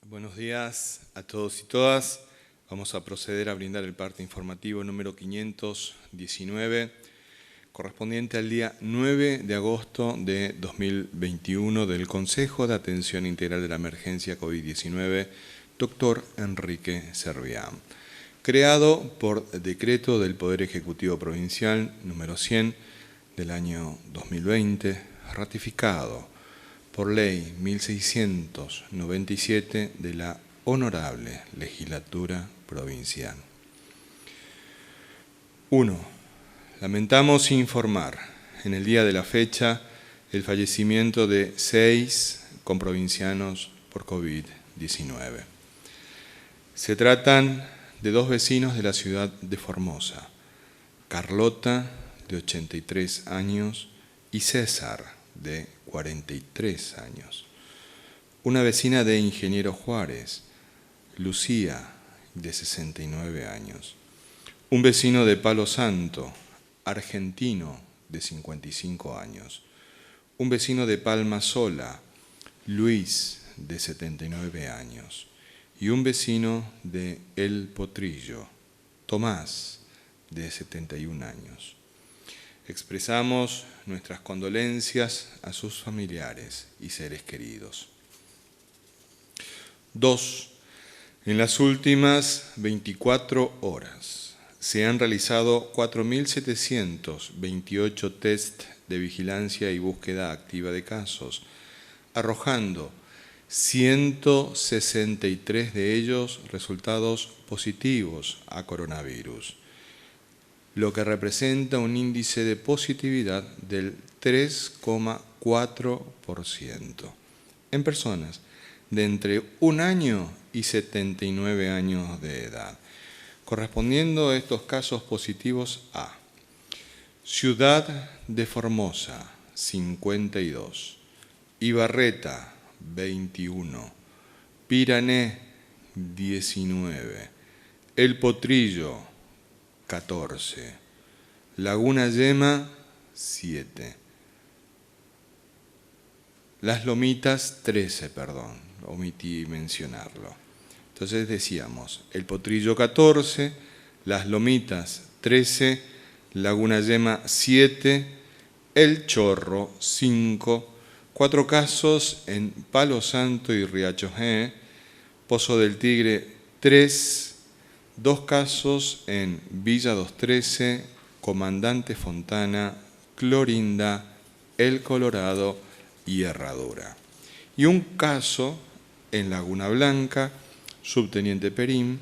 Buenos días a todos y todas. Vamos a proceder a brindar el parte informativo número 519, correspondiente al día 9 de agosto de 2021 del Consejo de Atención Integral de la Emergencia COVID-19, Dr. Enrique Servián, creado por decreto del Poder Ejecutivo Provincial número 100 del año 2020, ratificado por Ley 1697 de la Honorable Legislatura Provincial. 1. Lamentamos informar en el día de la fecha el fallecimiento de 6 comprovincianos por COVID-19. Se tratan de 2 vecinos de la ciudad de Formosa, Carlota, de 83 años, y César, de 43 años. Una vecina de Ingeniero Juárez, Lucía, de 69 años. Un vecino de Palo Santo, argentino, de 55 años. Un vecino de Palma Sola, Luis, de 79 años. Y un vecino de El Potrillo, Tomás, de 71 años. Expresamos nuestras condolencias a sus familiares y seres queridos. 2. En las últimas 24 horas se han realizado 4.728 test de vigilancia y búsqueda activa de casos, arrojando 163 de ellos resultados positivos a coronavirus, lo que representa un índice de positividad del 3,4% en personas de entre 1 año y 79 años de edad, correspondiendo a estos casos positivos a Ciudad de Formosa, 52, Ibarreta, 21, Pirané, 19, El Potrillo, 14, Laguna Yema, 7, Las Lomitas, 13, omití mencionarlo. Entonces decíamos, El Potrillo 14, Las Lomitas 13, Laguna Yema 7, El Chorro 5, 4 casos en Palo Santo y Riacho G, Pozo del Tigre 3, 2 casos en Villa 213, Comandante Fontana, Clorinda, El Colorado y Herradura. Y un caso en Laguna Blanca, Subteniente Perín,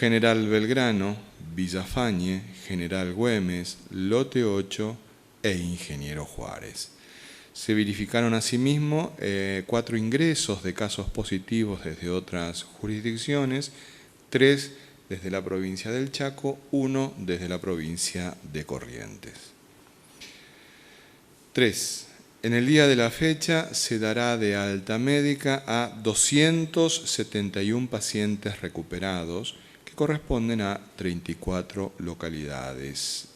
General Belgrano, Villafañe, General Güemes, Lote 8 e Ingeniero Juárez. Se verificaron asimismo 4 ingresos de casos positivos desde otras jurisdicciones, 3 desde la provincia del Chaco, 1 desde la provincia de Corrientes. 3. En el día de la fecha se dará de alta médica a 271 pacientes recuperados, que corresponden a 34 localidades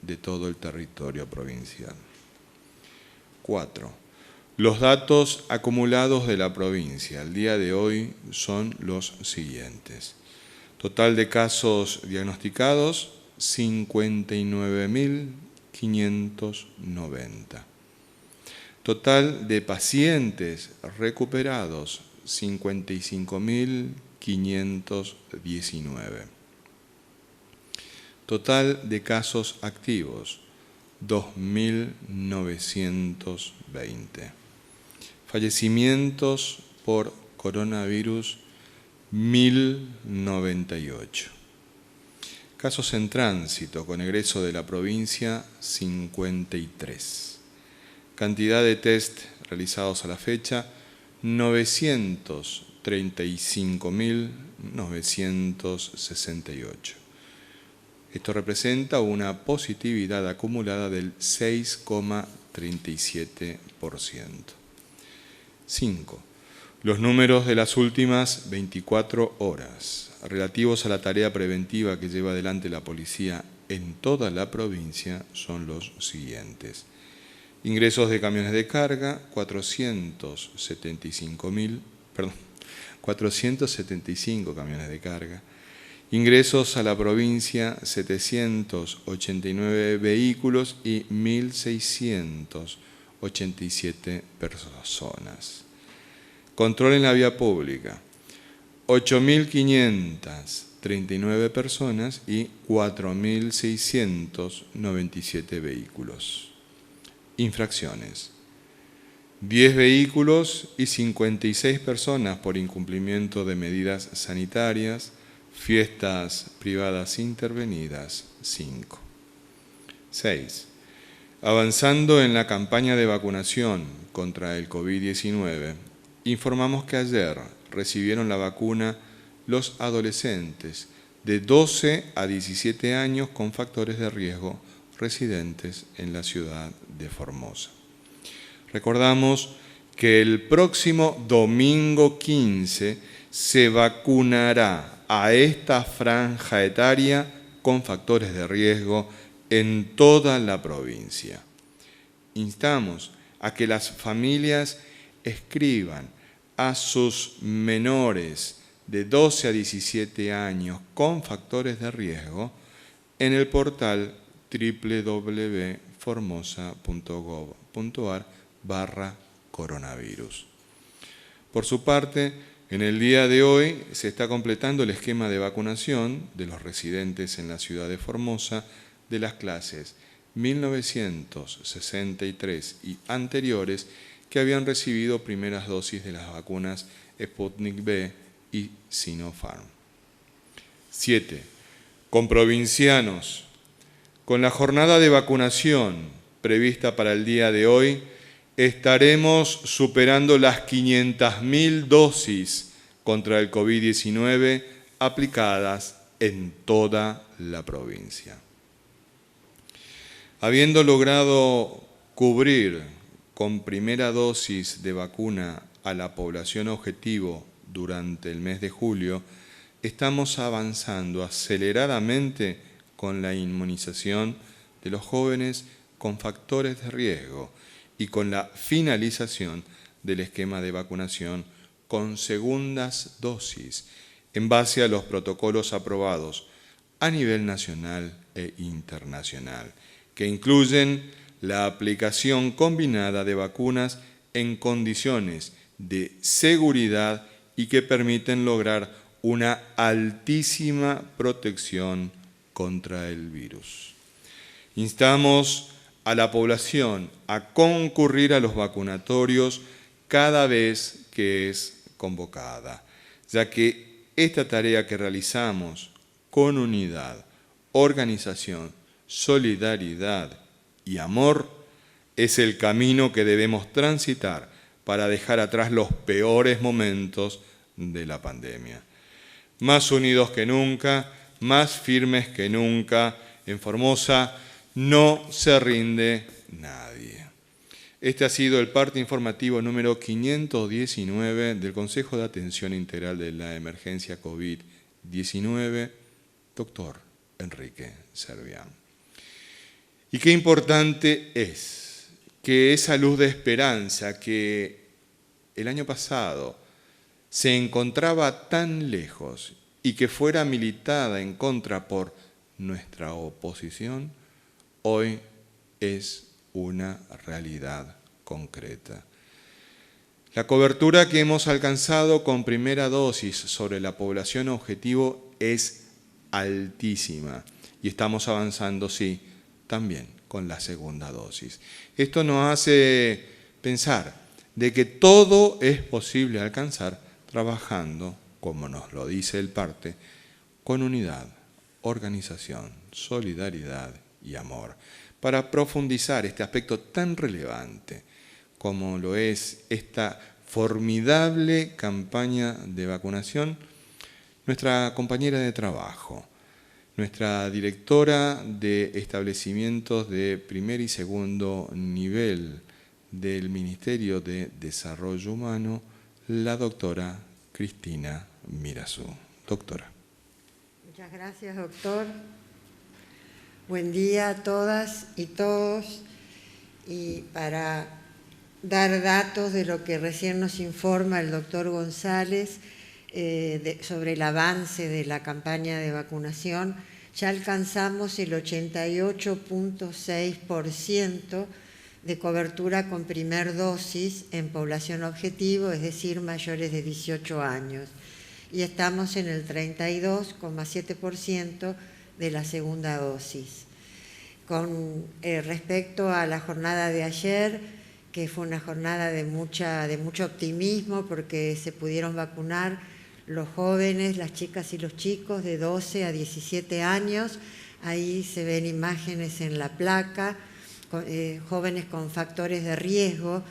de todo el territorio provincial. 4. Los datos acumulados de la provincia al día de hoy son los siguientes. Total de casos diagnosticados, 59.590. Total de pacientes recuperados, 55.519. Total de casos activos, 2.920. Fallecimientos por coronavirus, 1.098. Casos en tránsito con egreso de la provincia, 53. Cantidad de test realizados a la fecha, 935.968. Esto representa una positividad acumulada del 6,37%. 5. Los números de las últimas 24 horas relativos a la tarea preventiva que lleva adelante la policía en toda la provincia son los siguientes. Ingresos de camiones de carga, 475 camiones de carga. Ingresos a la provincia, 789 vehículos y 1.687 personas. Control en la vía pública, 8.539 personas y 4.697 vehículos. Infracciones, 10 vehículos y 56 personas por incumplimiento de medidas sanitarias. Fiestas privadas intervenidas, 5. 6. Avanzando en la campaña de vacunación contra el COVID-19, informamos que ayer recibieron la vacuna los adolescentes de 12 a 17 años con factores de riesgo residentes en la ciudad de Formosa. Recordamos que el próximo domingo 15 se vacunará a esta franja etaria con factores de riesgo en toda la provincia. Instamos a que las familias escriban a sus menores de 12 a 17 años con factores de riesgo en el portal www.formosa.gov.ar/coronavirus. Por su parte, en el día de hoy se está completando el esquema de vacunación de los residentes en la ciudad de Formosa de las clases 1963 y anteriores que habían recibido primeras dosis de las vacunas Sputnik V y Sinopharm. 7. Con provincianos. Con la jornada de vacunación prevista para el día de hoy, estaremos superando las 500.000 dosis contra el COVID-19 aplicadas en toda la provincia. Habiendo logrado cubrir con primera dosis de vacuna a la población objetivo durante el mes de julio, estamos avanzando aceleradamente con la inmunización de los jóvenes con factores de riesgo y con la finalización del esquema de vacunación con segundas dosis en base a los protocolos aprobados a nivel nacional e internacional, que incluyen la aplicación combinada de vacunas en condiciones de seguridad y que permiten lograr una altísima protección contra el virus. Instamos a la población a concurrir a los vacunatorios cada vez que es convocada, ya que esta tarea que realizamos con unidad, organización, solidaridad y amor es el camino que debemos transitar para dejar atrás los peores momentos de la pandemia. Más unidos que nunca, más firmes que nunca, en Formosa no se rinde nadie. Este ha sido el parte informativo número 519 del Consejo de Atención Integral de la Emergencia COVID-19, doctor Enrique Servián. Y qué importante es que esa luz de esperanza que el año pasado se encontraba tan lejos y que fuera militada en contra por nuestra oposición, hoy es una realidad concreta. La cobertura que hemos alcanzado con primera dosis sobre la población objetivo es altísima y estamos avanzando, sí, también con la segunda dosis. Esto nos hace pensar de que todo es posible alcanzar trabajando, como nos lo dice el parte, con unidad, organización, solidaridad y amor, para profundizar este aspecto tan relevante como lo es esta formidable campaña de vacunación. Nuestra compañera de trabajo, nuestra directora de establecimientos de primer y segundo nivel del Ministerio de Desarrollo Humano, la doctora Cristina Mirazú. Doctora. Muchas gracias, doctor. Buen día a todas y todos. Y para dar datos de lo que recién nos informa el doctor González, sobre el avance de la campaña de vacunación, ya alcanzamos el 88.6% de cobertura con primer dosis en población objetivo, es decir, mayores de 18 años. Y estamos en el 32,7% de la segunda dosis. Con respecto a la jornada de ayer, que fue una jornada de mucho optimismo porque se pudieron vacunar los jóvenes, las chicas y los chicos de 12 a 17 años. Ahí se ven imágenes en la placa, jóvenes con factores de riesgo,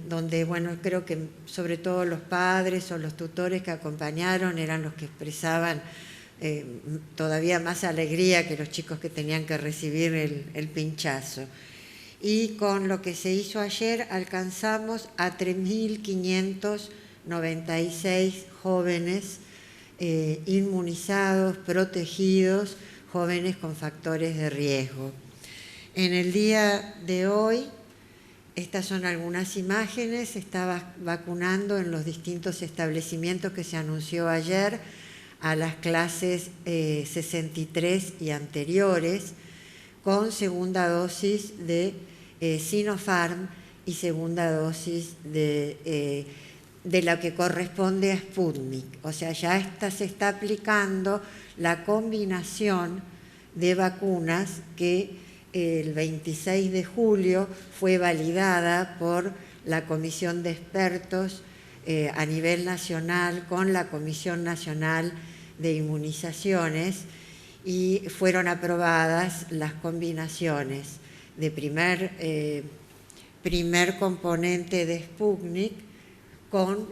donde, bueno, creo que sobre todo los padres o los tutores que acompañaron eran los que expresaban todavía más alegría que los chicos que tenían que recibir el pinchazo. Y con lo que se hizo ayer alcanzamos a 3.596 jóvenes inmunizados, protegidos, jóvenes con factores de riesgo. En el día de hoy, estas son algunas imágenes, se está vacunando en los distintos establecimientos que se anunció ayer a las clases 63 y anteriores, con segunda dosis de Sinopharm y segunda dosis de lo que corresponde a Sputnik. O sea, ya se está aplicando la combinación de vacunas que el 26 de julio fue validada por la Comisión de Expertos a nivel nacional con la Comisión Nacional de Inmunizaciones, y fueron aprobadas las combinaciones de primer componente de Sputnik con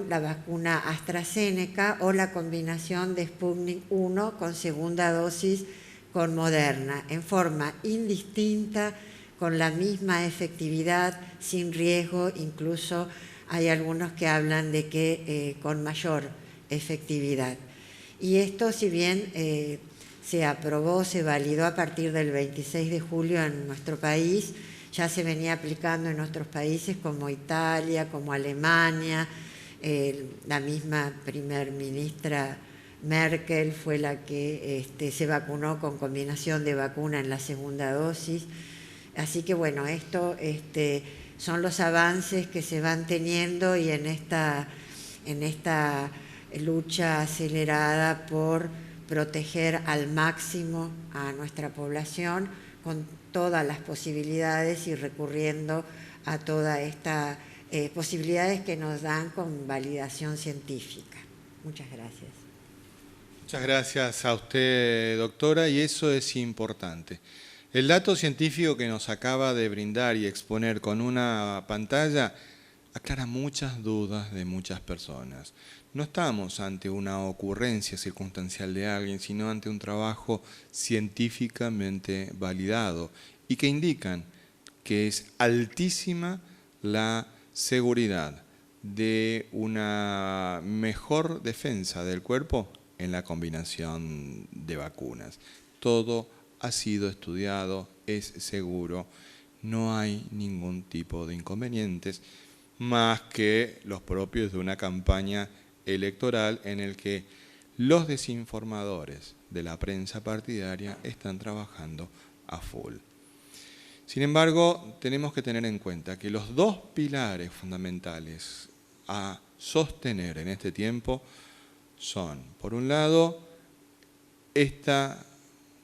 la vacuna AstraZeneca, o la combinación de Sputnik 1 con segunda dosis con Moderna, en forma indistinta, con la misma efectividad, sin riesgo. Incluso hay algunos que hablan de que con mayor efectividad. Y esto, si bien se aprobó, se validó a partir del 26 de julio en nuestro país, ya se venía aplicando en otros países como Italia, como Alemania. La misma primer ministra Merkel fue la que se vacunó con combinación de vacuna en la segunda dosis. Así que bueno, esto son los avances que se van teniendo, y en esta lucha acelerada por proteger al máximo a nuestra población con todas las posibilidades y recurriendo a todas estas posibilidades que nos dan con validación científica. Muchas gracias. Muchas gracias a usted, doctora, y eso es importante. El dato científico que nos acaba de brindar y exponer con una pantalla aclara muchas dudas de muchas personas. No estamos ante una ocurrencia circunstancial de alguien, sino ante un trabajo científicamente validado y que indican que es altísima la seguridad de una mejor defensa del cuerpo en la combinación de vacunas. Todo ha sido estudiado, es seguro, no hay ningún tipo de inconvenientes, más que los propios de una campaña electoral en el que los desinformadores de la prensa partidaria están trabajando a full. Sin embargo, tenemos que tener en cuenta que los dos pilares fundamentales a sostener en este tiempo son, por un lado, esta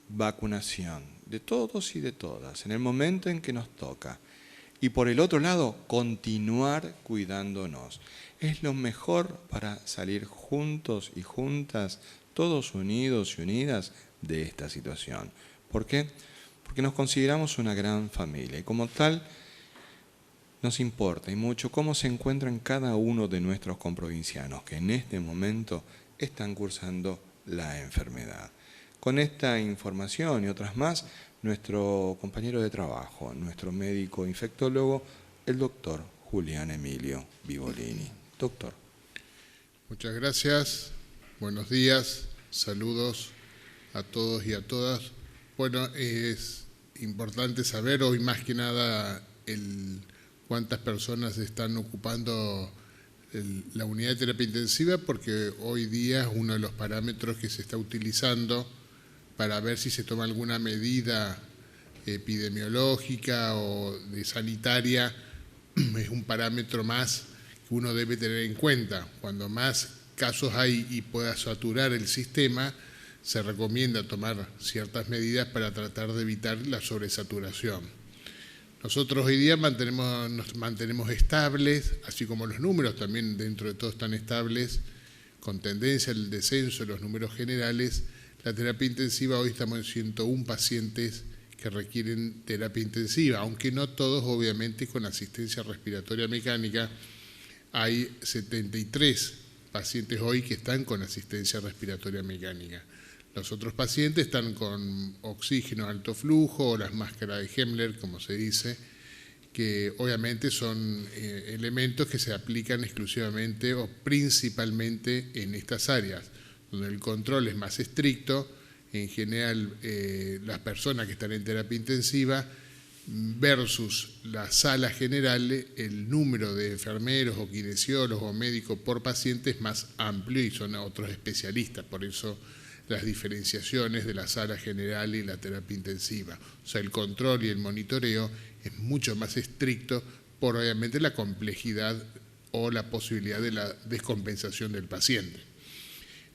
vacunación de todos y de todas en el momento en que nos toca, y por el otro lado, continuar cuidándonos. Es lo mejor para salir juntos y juntas, todos unidos y unidas, de esta situación. ¿Por qué? Porque nos consideramos una gran familia, y como tal nos importa y mucho cómo se encuentran cada uno de nuestros comprovincianos que en este momento están cursando la enfermedad. Con esta información y otras más, nuestro compañero de trabajo, nuestro médico infectólogo, el doctor Julián Emilio Vivolini. Doctor. Muchas gracias, buenos días, saludos a todos y a todas. Bueno, es importante saber hoy más que nada cuántas personas están ocupando la unidad de terapia intensiva porque hoy día es uno de los parámetros que se está utilizando para ver si se toma alguna medida epidemiológica o de sanitaria. Es un parámetro más que uno debe tener en cuenta. Cuando más casos hay y pueda saturar el sistema, se recomienda tomar ciertas medidas para tratar de evitar la sobresaturación. Nosotros hoy día nos mantenemos estables, así como los números también dentro de todo están estables, con tendencia al descenso de los números generales. La terapia intensiva, hoy estamos en 101 pacientes que requieren terapia intensiva, aunque no todos obviamente con asistencia respiratoria mecánica. Hay 73 pacientes hoy que están con asistencia respiratoria mecánica. Los otros pacientes están con oxígeno alto flujo o las máscaras de Hemler, como se dice, que obviamente son elementos que se aplican exclusivamente o principalmente en estas áreas, donde el control es más estricto. En general, las personas que están en terapia intensiva versus la sala general, el número de enfermeros o kinesiólogos o médicos por paciente es más amplio y son otros especialistas, por eso las diferenciaciones de la sala general y la terapia intensiva. O sea, el control y el monitoreo es mucho más estricto por obviamente la complejidad o la posibilidad de la descompensación del paciente.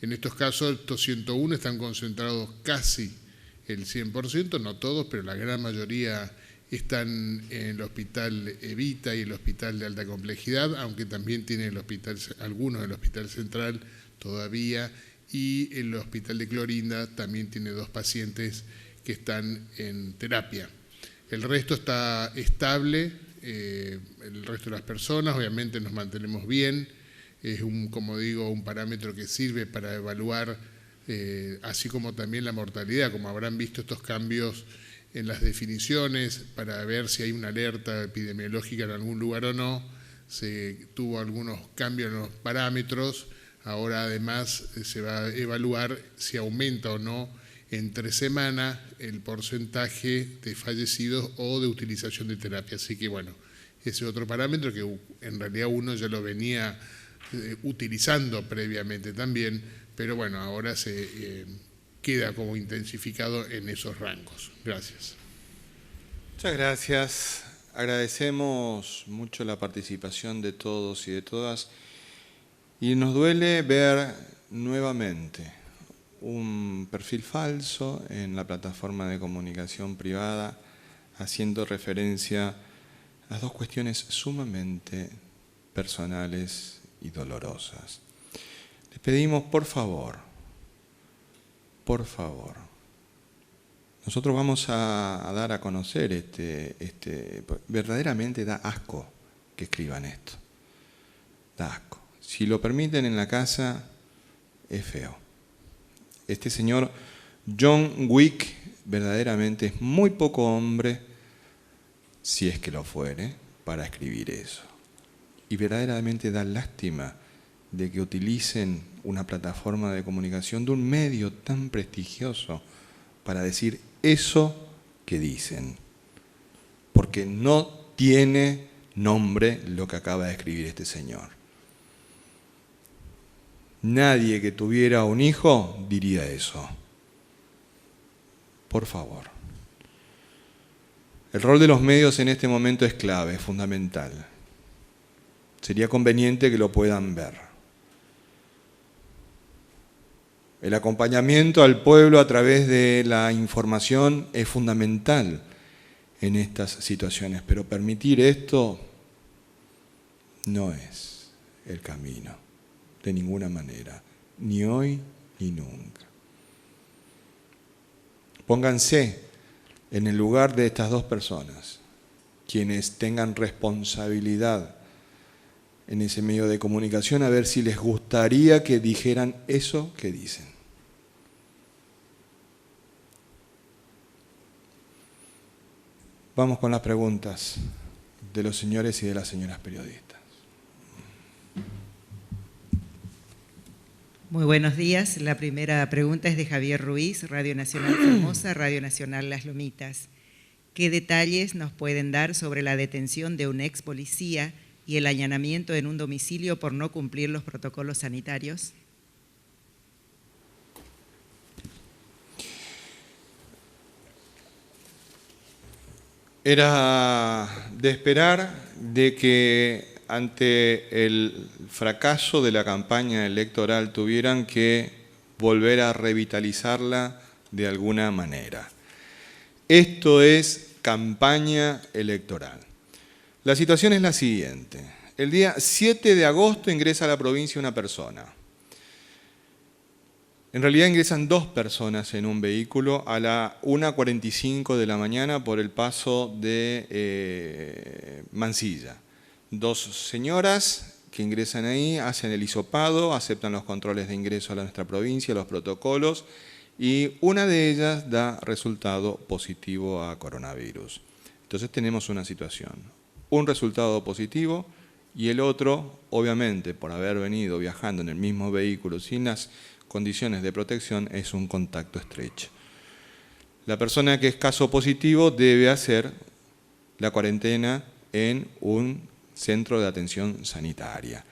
En estos casos, estos 101 están concentrados casi el 100%, no todos, pero la gran mayoría están en el Hospital Evita y el Hospital de Alta Complejidad, aunque también tiene algunos del Hospital Central todavía, y el Hospital de Clorinda también tiene 2 pacientes que están en terapia. El resto está estable, el resto de las personas, obviamente nos mantenemos bien, es como digo, un parámetro que sirve para evaluar, así como también la mortalidad, como habrán visto estos cambios en las definiciones, para ver si hay una alerta epidemiológica en algún lugar o no. Se tuvo algunos cambios en los parámetros. Ahora además se va a evaluar si aumenta o no entre semana el porcentaje de fallecidos o de utilización de terapia. Así que bueno, ese es otro parámetro que en realidad uno ya lo venía utilizando previamente también, pero bueno, ahora se queda como intensificado en esos rangos. Gracias. Muchas gracias. Agradecemos mucho la participación de todos y de todas. Y nos duele ver nuevamente un perfil falso en la plataforma de comunicación privada haciendo referencia a 2 cuestiones sumamente personales y dolorosas. Les pedimos, por favor, nosotros vamos a dar a conocer verdaderamente da asco que escriban esto, da asco. Si lo permiten en la casa, es feo. Este señor John Wick verdaderamente es muy poco hombre, si es que lo fuere, para escribir eso. Y verdaderamente da lástima de que utilicen una plataforma de comunicación de un medio tan prestigioso para decir eso que dicen. Porque no tiene nombre lo que acaba de escribir este señor. Nadie que tuviera un hijo diría eso. Por favor. El rol de los medios en este momento es clave, es fundamental. Sería conveniente que lo puedan ver. El acompañamiento al pueblo a través de la información es fundamental en estas situaciones, pero permitir esto no es el camino. De ninguna manera, ni hoy ni nunca. Pónganse en el lugar de estas 2 personas, quienes tengan responsabilidad en ese medio de comunicación, a ver si les gustaría que dijeran eso que dicen. Vamos con las preguntas de los señores y de las señoras periodistas. Muy buenos días. La primera pregunta es de Javier Ruiz, Radio Nacional Formosa, Radio Nacional Las Lomitas. ¿Qué detalles nos pueden dar sobre la detención de un ex policía y el allanamiento en un domicilio por no cumplir los protocolos sanitarios? Era de esperar de que ante el fracaso de la campaña electoral tuvieran que volver a revitalizarla de alguna manera. Esto es campaña electoral. La situación es la siguiente. El día 7 de agosto ingresa a la provincia una persona. En realidad ingresan 2 personas en un vehículo a la 1:45 de la mañana por el paso de Mansilla. 2 señoras que ingresan ahí, hacen el hisopado, aceptan los controles de ingreso a nuestra provincia, los protocolos, y una de ellas da resultado positivo a coronavirus. Entonces tenemos una situación, un resultado positivo y el otro, obviamente, por haber venido viajando en el mismo vehículo sin las condiciones de protección, es un contacto estrecho. La persona que es caso positivo debe hacer la cuarentena en un centro de atención sanitaria.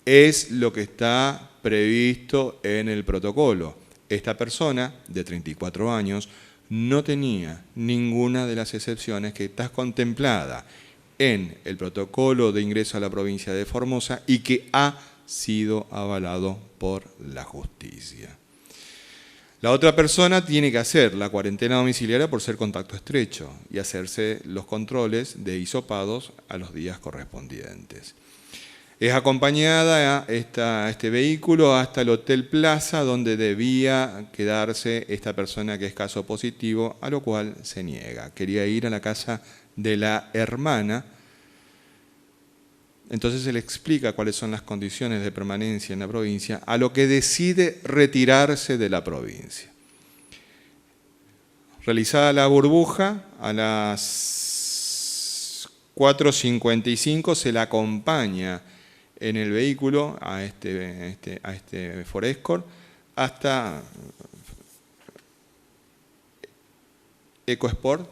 Es lo que está previsto en el protocolo. Esta persona, de 34 años, no tenía ninguna de las excepciones que está contemplada en el protocolo de ingreso a la provincia de Formosa y que ha sido avalado por la justicia. La otra persona tiene que hacer la cuarentena domiciliaria por ser contacto estrecho y hacerse los controles de hisopados a los días correspondientes. Es acompañada a este vehículo hasta el Hotel Plaza, donde debía quedarse esta persona que es caso positivo, a lo cual se niega. Quería ir a la casa de la hermana. Entonces se le explica cuáles son las condiciones de permanencia en la provincia, a lo que decide retirarse de la provincia. Realizada la burbuja, a las 4:55 se la acompaña en el vehículo a este Forescore hasta EcoSport,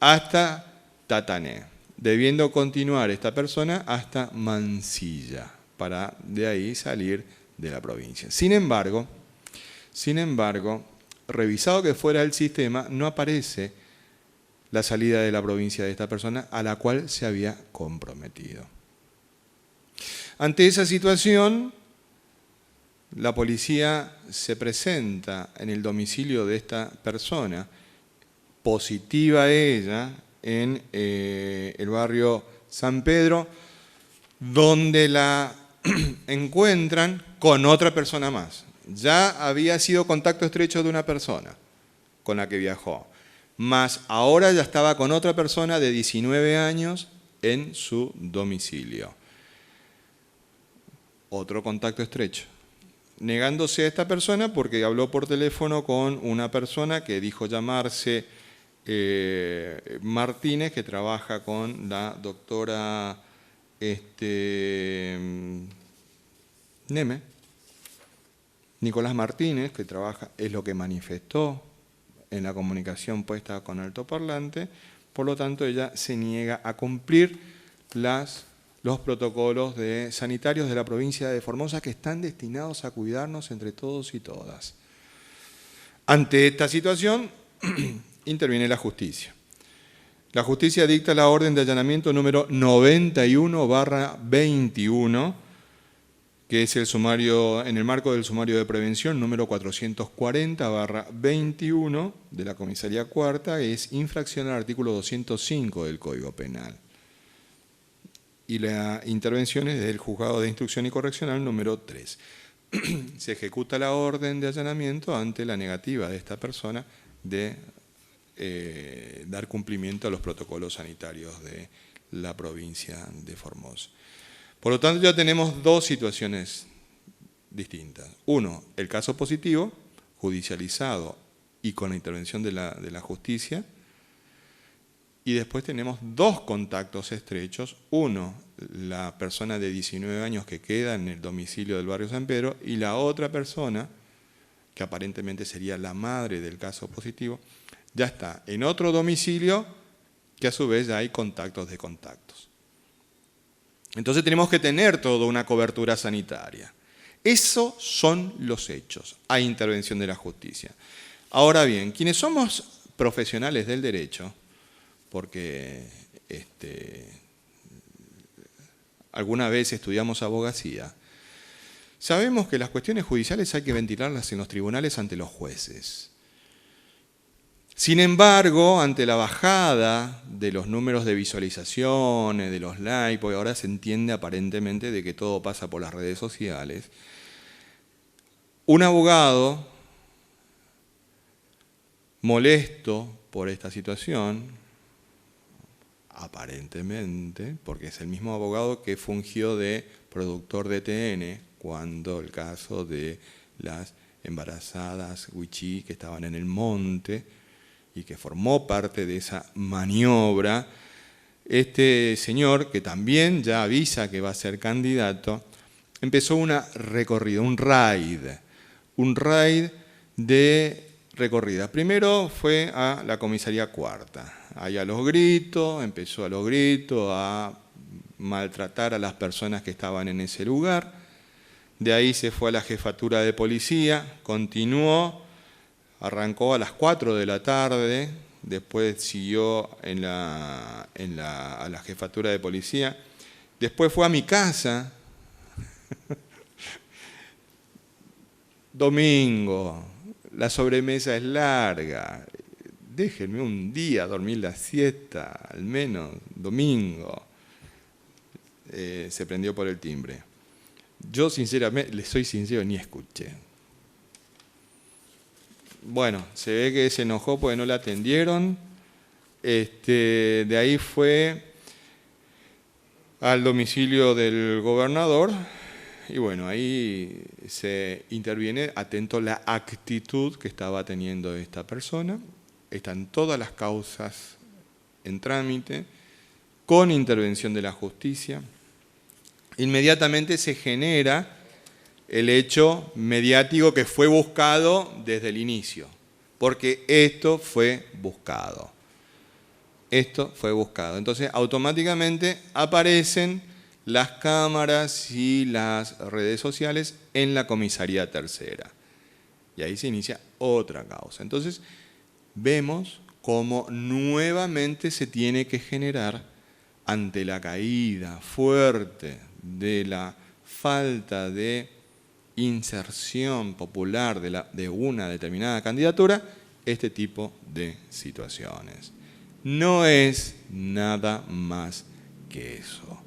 hasta Tatané, debiendo continuar esta persona hasta Mansilla, para de ahí salir de la provincia. Sin embargo, revisado que fuera el sistema, no aparece la salida de la provincia de esta persona a la cual se había comprometido. Ante esa situación, la policía se presenta en el domicilio de esta persona, positiva ella, en el barrio San Pedro, donde la encuentran con otra persona más. Ya había sido contacto estrecho de una persona con la que viajó, más ahora ya estaba con otra persona de 19 años en su domicilio. Otro contacto estrecho. Negándose a esta persona porque habló por teléfono con una persona que dijo llamarse Martínez, que trabaja con la doctora Neme. Nicolás Martínez, que trabaja, es lo que manifestó en la comunicación puesta con altoparlante, por lo tanto ella se niega a cumplir los protocolos sanitarios de la provincia de Formosa que están destinados a cuidarnos entre todos y todas. Ante esta situación, interviene la justicia. La justicia dicta la orden de allanamiento número 91/21, que es el sumario, en el marco del sumario de prevención número 440/21 de la Comisaría Cuarta, es infracción al artículo 205 del Código Penal. Y la intervención es del Juzgado de Instrucción y Correccional número 3. Se ejecuta la orden de allanamiento ante la negativa de esta persona de dar cumplimiento a los protocolos sanitarios de la provincia de Formosa. Por lo tanto, ya tenemos 2 situaciones distintas. Uno, el caso positivo, judicializado y con la intervención de la justicia. Y después tenemos 2 contactos estrechos. Uno, la persona de 19 años que queda en el domicilio del barrio San Pedro, y la otra persona, que aparentemente sería la madre del caso positivo, ya está en otro domicilio que a su vez ya hay contactos de contactos. Entonces tenemos que tener toda una cobertura sanitaria. Esos son los hechos. Hay intervención de la justicia. Ahora bien, quienes somos profesionales del derecho, porque alguna vez estudiamos abogacía, sabemos que las cuestiones judiciales hay que ventilarlas en los tribunales ante los jueces. Sin embargo, ante la bajada de los números de visualizaciones, de los likes, porque ahora se entiende aparentemente de que todo pasa por las redes sociales, un abogado molesto por esta situación, aparentemente, porque es el mismo abogado que fungió de productor de TN cuando el caso de las embarazadas wichí que estaban en el monte y que formó parte de esa maniobra, este señor, que también ya avisa que va a ser candidato, empezó una recorrida, un raid de recorrida. Primero fue a la comisaría cuarta, ahí a los gritos, empezó a los gritos, a maltratar a las personas que estaban en ese lugar. De ahí se fue a la jefatura de policía, continuó, arrancó a las 4 de la tarde, después siguió a la jefatura de policía, después fue a mi casa, domingo, la sobremesa es larga, déjenme un día dormir la siesta, al menos, domingo. Se prendió por el timbre. Yo sinceramente, les soy sincero, ni escuché. Bueno, se ve que se enojó porque no la atendieron. De ahí fue al domicilio del gobernador y bueno, ahí se interviene, atento a la actitud que estaba teniendo esta persona. Están todas las causas en trámite, con intervención de la justicia. Inmediatamente se genera el hecho mediático que fue buscado desde el inicio, porque esto fue buscado. Esto fue buscado. Entonces, automáticamente aparecen las cámaras y las redes sociales en la comisaría tercera. Y ahí se inicia otra causa. Entonces, vemos cómo nuevamente se tiene que generar, ante la caída fuerte de la falta de inserción popular de una determinada candidatura, este tipo de situaciones. No es nada más que eso.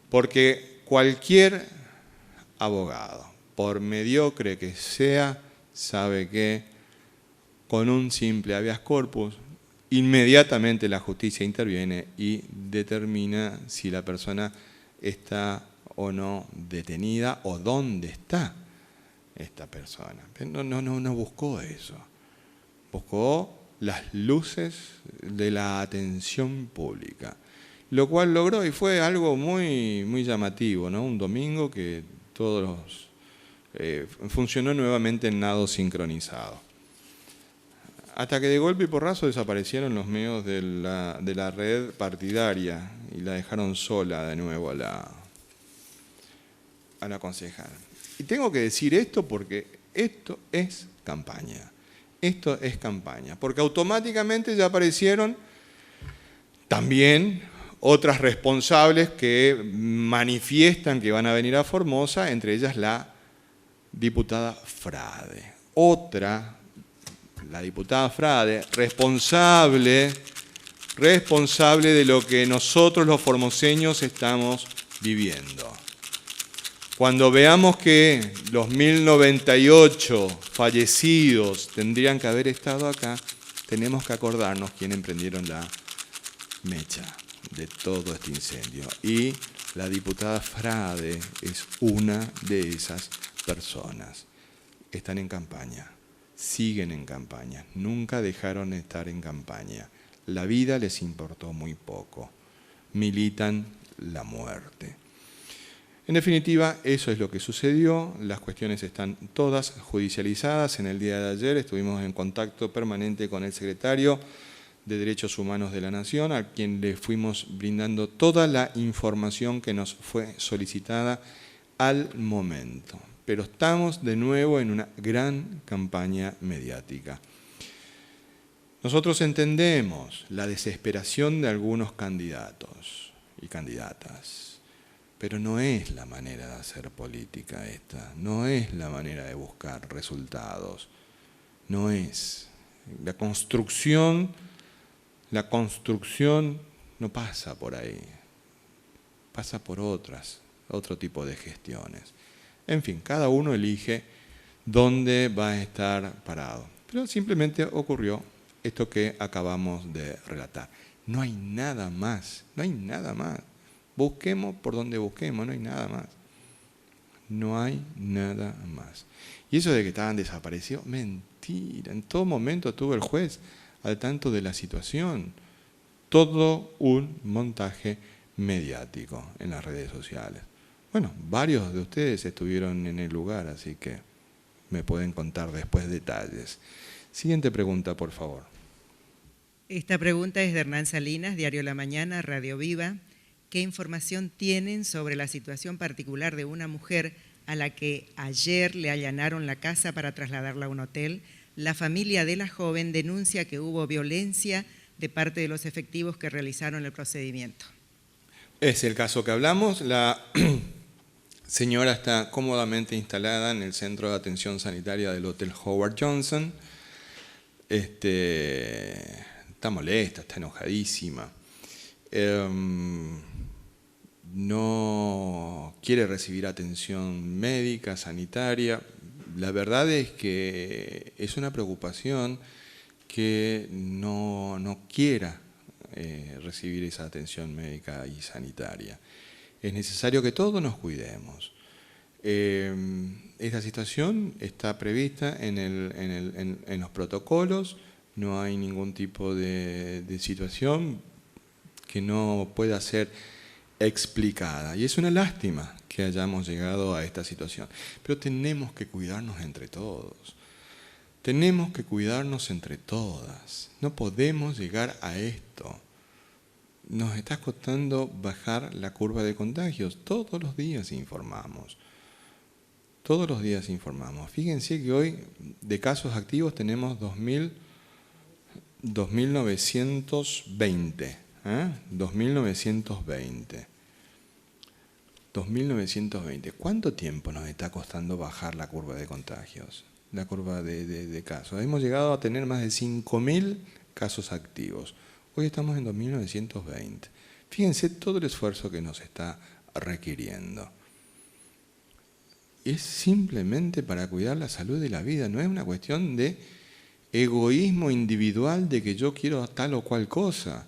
Porque cualquier abogado, por mediocre que sea, sabe que con un simple habeas corpus, inmediatamente la justicia interviene y determina si la persona está o no detenida o dónde está esta persona. No buscó eso. Buscó las luces de la atención pública, lo cual logró y fue algo muy, muy llamativo, ¿no? Un domingo que funcionó nuevamente en nado sincronizado. Hasta que de golpe y porrazo desaparecieron los medios de la red partidaria y la dejaron sola de nuevo a la concejal. Y tengo que decir esto porque esto es campaña. Esto es campaña, porque automáticamente ya aparecieron también otras responsables que manifiestan que van a venir a Formosa, entre ellas la diputada Frade. La diputada Frade, responsable de lo que nosotros los formoseños estamos viviendo. Cuando veamos que los 1098 fallecidos tendrían que haber estado acá, tenemos que acordarnos quién emprendieron la mecha de todo este incendio. Y la diputada Frade es una de esas personas. Están en campaña, siguen en campaña, nunca dejaron de estar en campaña. La vida les importó muy poco, militan la muerte. En definitiva, eso es lo que sucedió. Las cuestiones están todas judicializadas. En el día de ayer estuvimos en contacto permanente con el secretario de Derechos Humanos de la Nación, a quien le fuimos brindando toda la información que nos fue solicitada al momento. Pero estamos de nuevo en una gran campaña mediática. Nosotros entendemos la desesperación de algunos candidatos y candidatas, pero no es la manera de hacer política esta, no es la manera de buscar resultados, no es. La construcción no pasa por ahí, pasa por otro tipo de gestiones. En fin, cada uno elige dónde va a estar parado. Pero simplemente ocurrió esto que acabamos de relatar. No hay nada más, no hay nada más. Busquemos por donde busquemos, no hay nada más. No hay nada más. Y eso de que estaban desaparecidos, mentira. En todo momento estuvo el juez al tanto de la situación. Todo un montaje mediático en las redes sociales. Bueno, varios de ustedes estuvieron en el lugar, así que me pueden contar después detalles. Siguiente pregunta, por favor. Esta pregunta es de Hernán Salinas, Diario La Mañana, Radio Viva. ¿Qué información tienen sobre la situación particular de una mujer a la que ayer le allanaron la casa para trasladarla a un hotel? La familia de la joven denuncia que hubo violencia de parte de los efectivos que realizaron el procedimiento. Es el caso que hablamos. La señora está cómodamente instalada en el centro de atención sanitaria del Hotel Howard Johnson. Está molesta, está enojadísima. No quiere recibir atención médica, sanitaria. La verdad es que es una preocupación que no quiera recibir esa atención médica y sanitaria. Es necesario que todos nos cuidemos. Esta situación está prevista en los protocolos, no hay ningún tipo de situación que no pueda ser explicada. Y es una lástima que hayamos llegado a esta situación. Pero tenemos que cuidarnos entre todos. Tenemos que cuidarnos entre todas. No podemos llegar a esto. Nos está costando bajar la curva de contagios. Todos los días informamos. Todos los días informamos. Fíjense que hoy de casos activos tenemos 2.920. 2.920. ¿Cuánto tiempo nos está costando bajar la curva de contagios? La curva de casos. Hemos llegado a tener más de 5.000 casos activos. Hoy estamos en 2.920. Fíjense todo el esfuerzo que nos está requiriendo. Es simplemente para cuidar la salud y la vida. No es una cuestión de egoísmo individual de que yo quiero tal o cual cosa.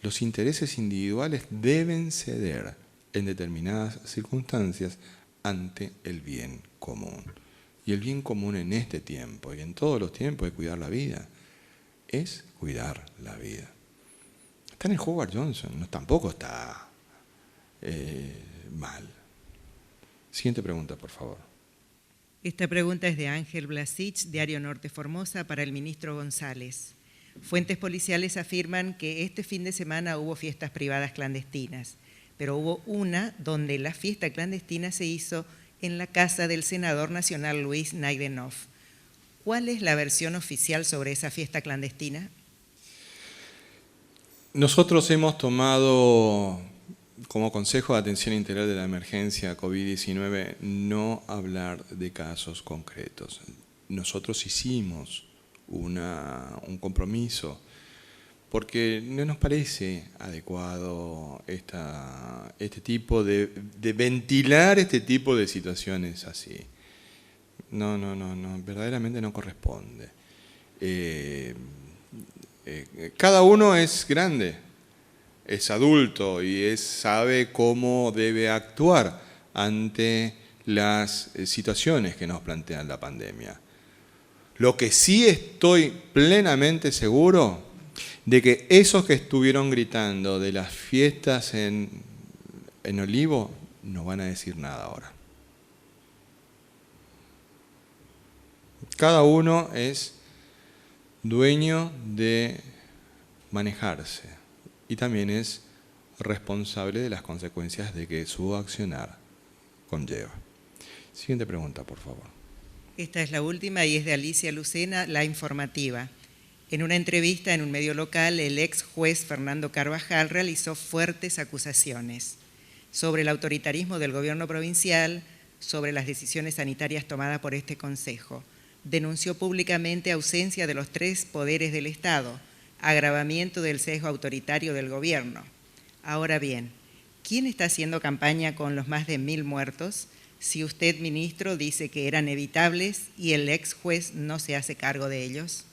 Los intereses individuales deben ceder en determinadas circunstancias ante el bien común. Y el bien común en este tiempo y en todos los tiempos de cuidar la vida es cuidar la vida. Está en el Howard Johnson, tampoco está mal. Siguiente pregunta, por favor. Esta pregunta es de Ángel Blasich, Diario Norte Formosa, para el ministro González. Fuentes policiales afirman que este fin de semana hubo fiestas privadas clandestinas, pero hubo una donde la fiesta clandestina se hizo en la casa del senador nacional Luis Naidenov. ¿Cuál es la versión oficial sobre esa fiesta clandestina? Nosotros hemos tomado como Consejo de Atención Integral de la Emergencia COVID-19 no hablar de casos concretos. Nosotros hicimos un compromiso porque no nos parece adecuado este tipo de ventilar este tipo de situaciones así. No, verdaderamente no corresponde. Cada uno es grande, es adulto y sabe cómo debe actuar ante las situaciones que nos plantean la pandemia. Lo que sí estoy plenamente seguro de que esos que estuvieron gritando de las fiestas en Olivo no van a decir nada ahora. Cada uno es dueño de manejarse y también es responsable de las consecuencias de que su accionar conlleva. Siguiente pregunta, por favor. Esta es la última y es de Alicia Lucena, La Informativa. En una entrevista en un medio local, el ex juez Fernando Carvajal realizó fuertes acusaciones sobre el autoritarismo del gobierno provincial, sobre las decisiones sanitarias tomadas por este Consejo. Denunció públicamente ausencia de los 3 poderes del Estado, agravamiento del sesgo autoritario del gobierno. Ahora bien, ¿quién está haciendo campaña con los más de 1000 muertos? Si usted, ministro, dice que eran evitables y el ex juez no se hace cargo de ellos.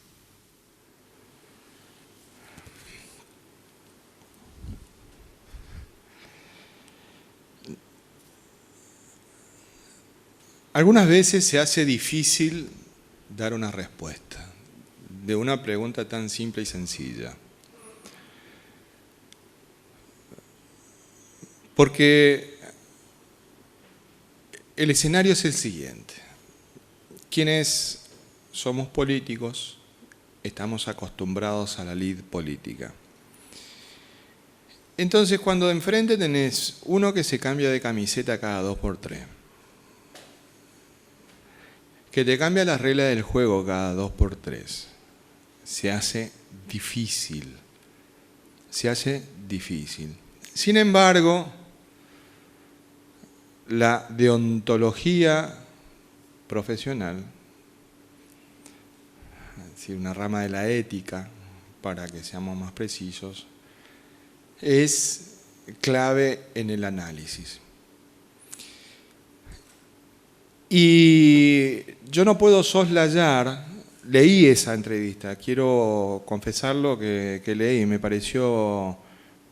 Algunas veces se hace difícil dar una respuesta de una pregunta tan simple y sencilla. Porque el escenario es el siguiente. Quienes somos políticos estamos acostumbrados a la lid política. Entonces, cuando de enfrente tenés uno que se cambia de camiseta cada 2x3, que te cambia las reglas del juego cada 2x3, se hace difícil. Se hace difícil. Sin embargo, la deontología profesional, es decir, una rama de la ética, para que seamos más precisos, es clave en el análisis. Y yo no puedo soslayar, leí esa entrevista, quiero confesarlo que leí, me pareció,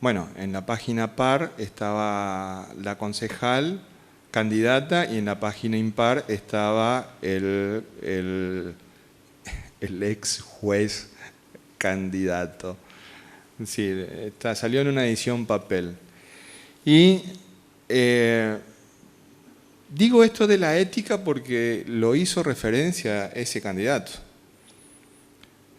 bueno, en la página par estaba la concejal candidata y en la página impar estaba el ex juez candidato. Sí, salió en una edición papel. Y digo esto de la ética porque lo hizo referencia ese candidato.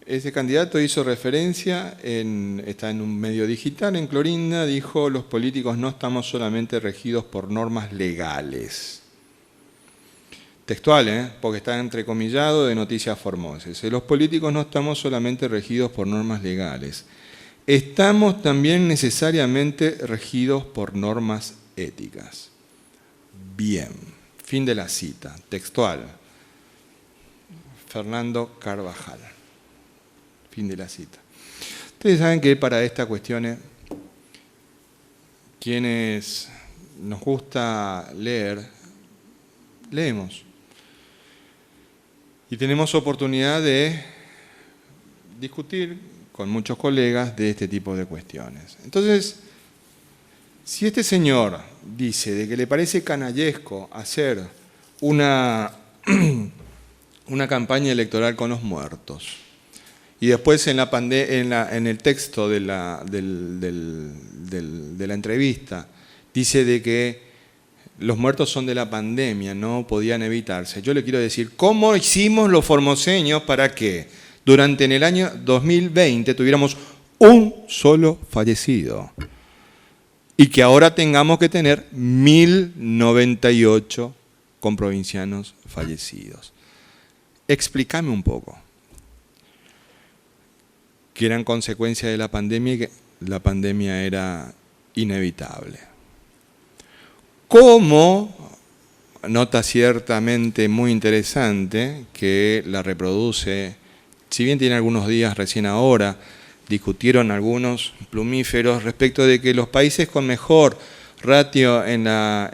Ese candidato hizo referencia, está en un medio digital, en Clorinda, dijo: los políticos no estamos solamente regidos por normas legales. Textual, porque está entrecomillado de Noticias Formosas. Los políticos no estamos solamente regidos por normas legales. Estamos también necesariamente regidos por normas éticas. Bien, fin de la cita, textual. Fernando Carvajal. Fin de la cita. Ustedes saben que para estas cuestiones, quienes nos gusta leer, leemos. Y tenemos oportunidad de discutir con muchos colegas de este tipo de cuestiones. Entonces, si este señor dice de que le parece canallesco hacer una campaña electoral con los muertos, y después en el texto de la entrevista dice de que los muertos son de la pandemia, no podían evitarse. Yo le quiero decir, ¿cómo hicimos los formoseños para que durante en el año 2020 tuviéramos un solo fallecido? Y que ahora tengamos que tener 1098 comprovincianos fallecidos. Explícame un poco. Que eran consecuencia de la pandemia y que la pandemia era inevitable. Como nota ciertamente muy interesante, que la reproduce, si bien tiene algunos días recién ahora, discutieron algunos plumíferos respecto de que los países con mejor ratio en la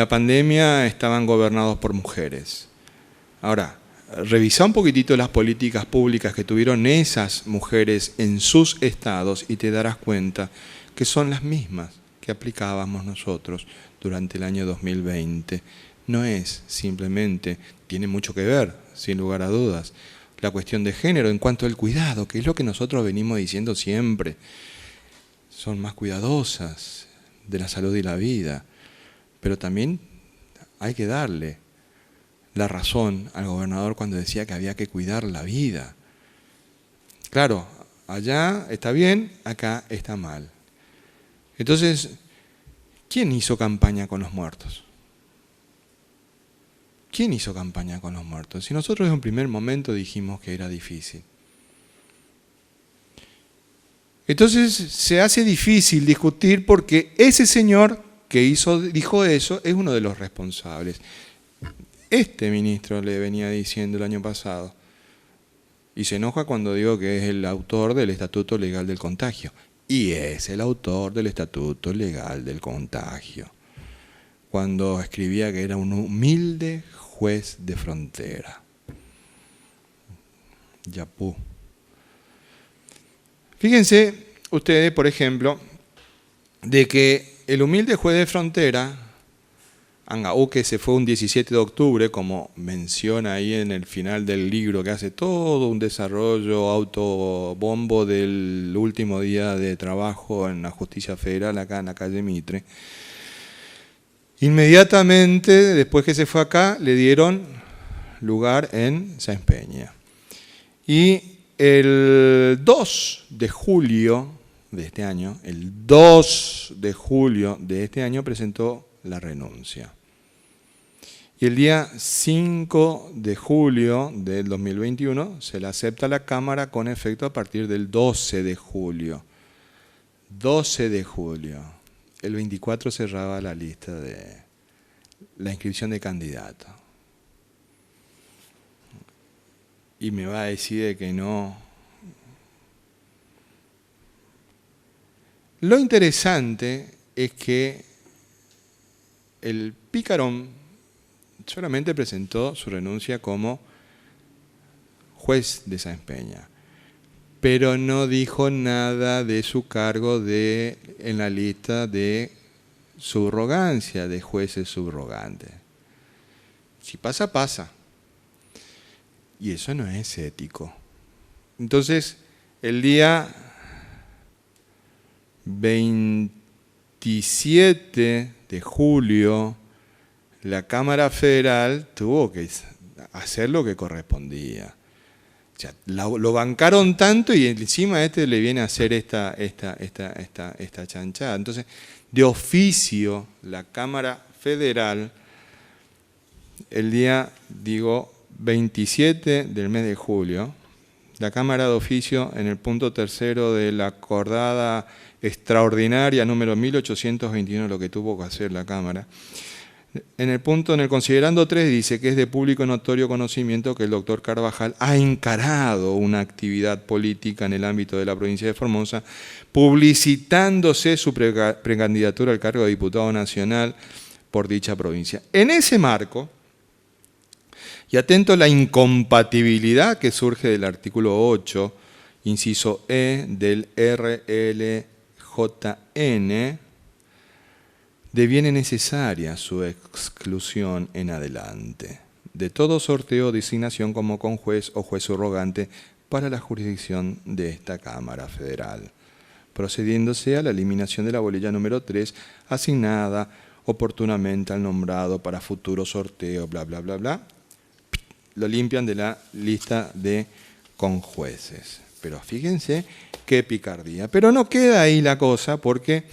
pandemia estaban gobernados por mujeres. Ahora, revisa un poquitito las políticas públicas que tuvieron esas mujeres en sus estados y te darás cuenta que son las mismas que aplicábamos nosotros durante el año 2020. No es simplemente, tiene mucho que ver, sin lugar a dudas, la cuestión de género en cuanto al cuidado, que es lo que nosotros venimos diciendo siempre. Son más cuidadosas de la salud y la vida, pero también hay que darle la razón al gobernador cuando decía que había que cuidar la vida. claro, allá está bien, acá está mal. Entonces, ¿quién hizo campaña con los muertos? ¿Quién hizo campaña con los muertos? Si nosotros en un primer momento dijimos que era difícil. Entonces se hace difícil discutir porque ese señor que dijo eso es uno de los responsables. Este ministro le venía diciendo el año pasado, y se enoja cuando digo que es el autor del Estatuto Legal del Contagio. Y es el autor del Estatuto Legal del Contagio. Cuando escribía que era un humilde juez de frontera. Yapú. Fíjense ustedes, por ejemplo, de que el humilde juez de frontera, que se fue un 17 de octubre, como menciona ahí en el final del libro, que hace todo un desarrollo autobombo del último día de trabajo en la Justicia Federal, acá en la calle Mitre. Inmediatamente, después que se fue acá, le dieron lugar en Sáenz Peña. Y el 2 de julio de este año, presentó la renuncia. Y el día 5 de julio del 2021 se la acepta a la Cámara con efecto a partir del 12 de julio. 12 de julio. El 24 cerraba la lista de la inscripción de candidatos. Y me va a decir de que no. Lo interesante es que el Picarón solamente presentó su renuncia como juez de Sáenz Peña, pero no dijo nada de su cargo en la lista de subrogancia, de jueces subrogantes. Si pasa, pasa. Y eso no es ético. Entonces, el día 27 de julio, la Cámara Federal tuvo que hacer lo que correspondía. O sea, lo bancaron tanto y encima le viene a hacer esta chanchada. Entonces, de oficio, la Cámara Federal, el día, 27 del mes de julio, la Cámara de Oficio, en el punto 3 de la acordada extraordinaria número 1821, lo que tuvo que hacer la Cámara, en el considerando 3 dice que es de público notorio conocimiento que el doctor Carvajal ha encarado una actividad política en el ámbito de la provincia de Formosa, publicitándose su precandidatura al cargo de diputado nacional por dicha provincia. En ese marco, y atento a la incompatibilidad que surge del artículo 8, inciso E del RLJN, deviene necesaria su exclusión en adelante de todo sorteo o designación como conjuez o juez subrogante para la jurisdicción de esta Cámara Federal, procediéndose a la eliminación de la bolilla número 3 asignada oportunamente al nombrado para futuro sorteo, bla, bla, bla, bla. Lo limpian de la lista de conjueces. Pero fíjense qué picardía. Pero no queda ahí la cosa porque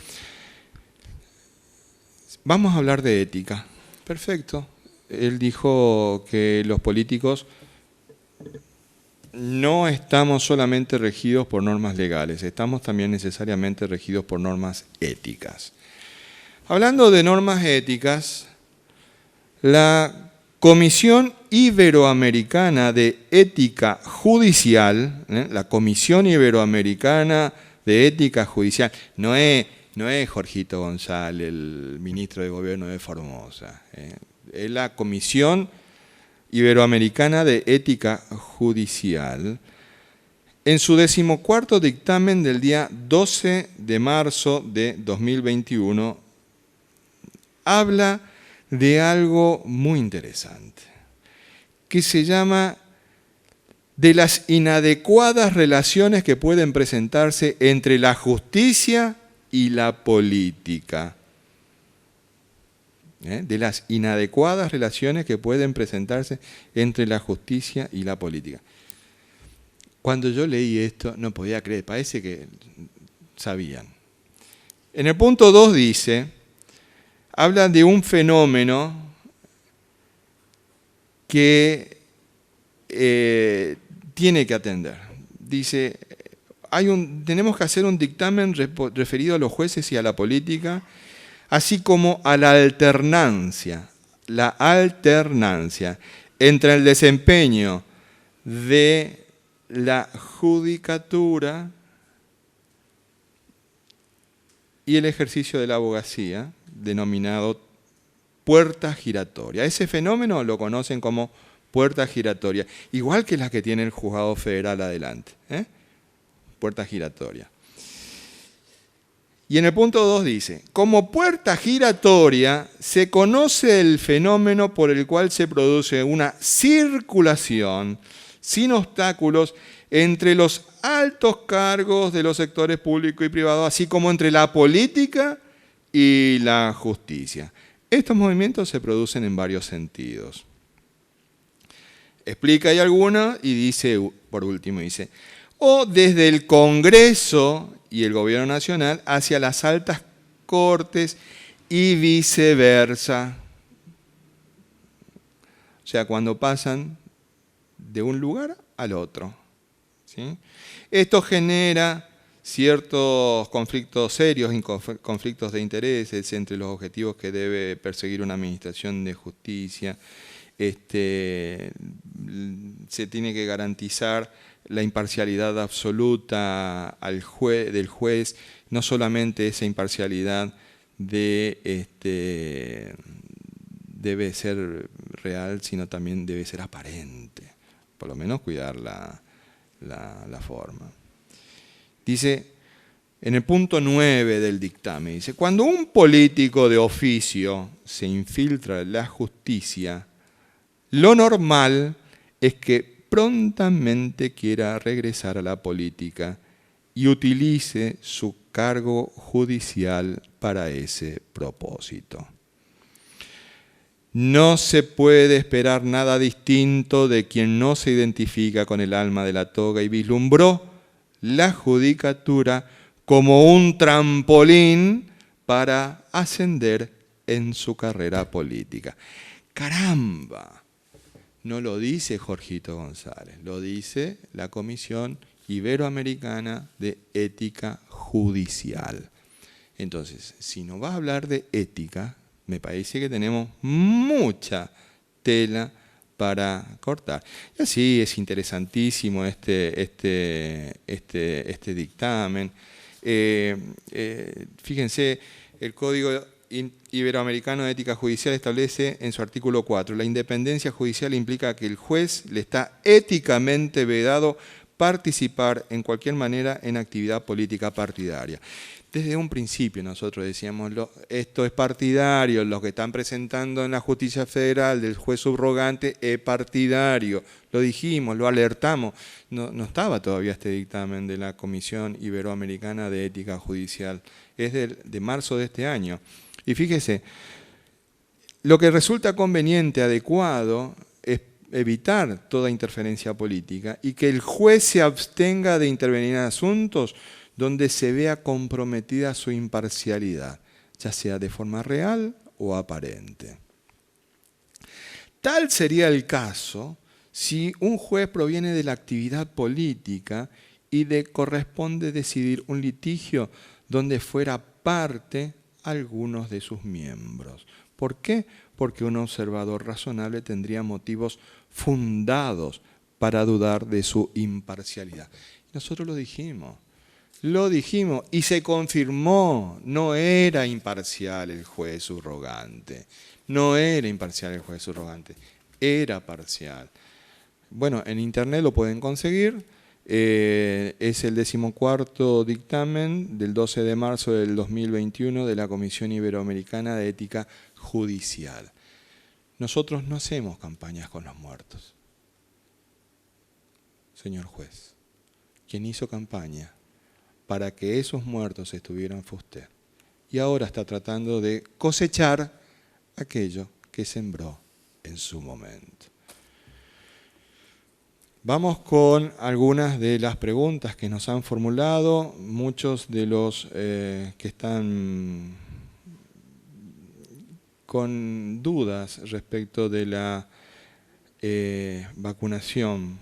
vamos a hablar de ética. Perfecto. Él dijo que los políticos no estamos solamente regidos por normas legales, estamos también necesariamente regidos por normas éticas. Hablando de normas éticas, la Comisión Iberoamericana de Ética Judicial, la Comisión Iberoamericana de Ética Judicial, no es Jorgito González, el ministro de Gobierno de Formosa, es la Comisión Iberoamericana de Ética Judicial, en su 14º dictamen del día 12 de marzo de 2021, habla de algo muy interesante, que se llama de las inadecuadas relaciones que pueden presentarse entre la justicia y la política. De las inadecuadas relaciones que pueden presentarse entre la justicia y la política. Cuando yo leí esto, no podía creer, parece que sabían. En el punto 2 dice, habla de un fenómeno que tiene que atender. Dice, tenemos que hacer un dictamen referido a los jueces y a la política, así como a la alternancia entre el desempeño de la judicatura y el ejercicio de la abogacía, denominado puerta giratoria. Ese fenómeno lo conocen como puerta giratoria, igual que la que tiene el juzgado federal adelante. Puerta giratoria. Y en el punto 2 dice, como puerta giratoria se conoce el fenómeno por el cual se produce una circulación sin obstáculos entre los altos cargos de los sectores público y privado, así como entre la política y la justicia. Estos movimientos se producen en varios sentidos. Explica ahí alguna y dice, por último, dice, o desde el Congreso y el Gobierno Nacional hacia las altas cortes y viceversa. O sea, cuando pasan de un lugar al otro. ¿Sí? Esto genera ciertos conflictos serios, conflictos de intereses entre los objetivos que debe perseguir una administración de justicia. Se tiene que garantizar la imparcialidad absoluta del juez, no solamente esa imparcialidad debe ser real, sino también debe ser aparente, por lo menos cuidar la forma. Dice, en el punto 9 del dictamen, dice, cuando un político de oficio se infiltra en la justicia, lo normal es que prontamente quiera regresar a la política y utilice su cargo judicial para ese propósito. No se puede esperar nada distinto de quien no se identifica con el alma de la toga y vislumbró la judicatura como un trampolín para ascender en su carrera política. ¡Caramba! No lo dice Jorgito González, lo dice la Comisión Iberoamericana de Ética Judicial. Entonces, si nos va a hablar de ética, me parece que tenemos mucha tela para cortar. Y así es interesantísimo este dictamen. Fíjense, el Código Iberoamericano de Ética Judicial establece en su artículo 4, la independencia judicial implica que el juez le está éticamente vedado participar en cualquier manera en actividad política partidaria. Desde un principio nosotros decíamos, esto es partidario, los que están presentando en la justicia federal del juez subrogante es partidario. Lo dijimos, lo alertamos. No estaba todavía este dictamen de la Comisión Iberoamericana de Ética Judicial. Es de marzo de este año. Y fíjese, lo que resulta conveniente, adecuado, es evitar toda interferencia política y que el juez se abstenga de intervenir en asuntos donde se vea comprometida su imparcialidad, ya sea de forma real o aparente. Tal sería el caso si un juez proviene de la actividad política y le corresponde decidir un litigio donde fuera parte algunos de sus miembros. ¿Por qué? Porque un observador razonable tendría motivos fundados para dudar de su imparcialidad. Nosotros lo dijimos y se confirmó, no era imparcial el juez subrogante, era parcial. Bueno, en internet lo pueden conseguir, es el 14º dictamen del 12 de marzo del 2021 de la Comisión Iberoamericana de Ética Judicial. Nosotros no hacemos campañas con los muertos. Señor juez, quien hizo campaña para que esos muertos estuvieran fue usted. Y ahora está tratando de cosechar aquello que sembró en su momento. Vamos con algunas de las preguntas que nos han formulado. Muchos de los que están con dudas respecto de la vacunación.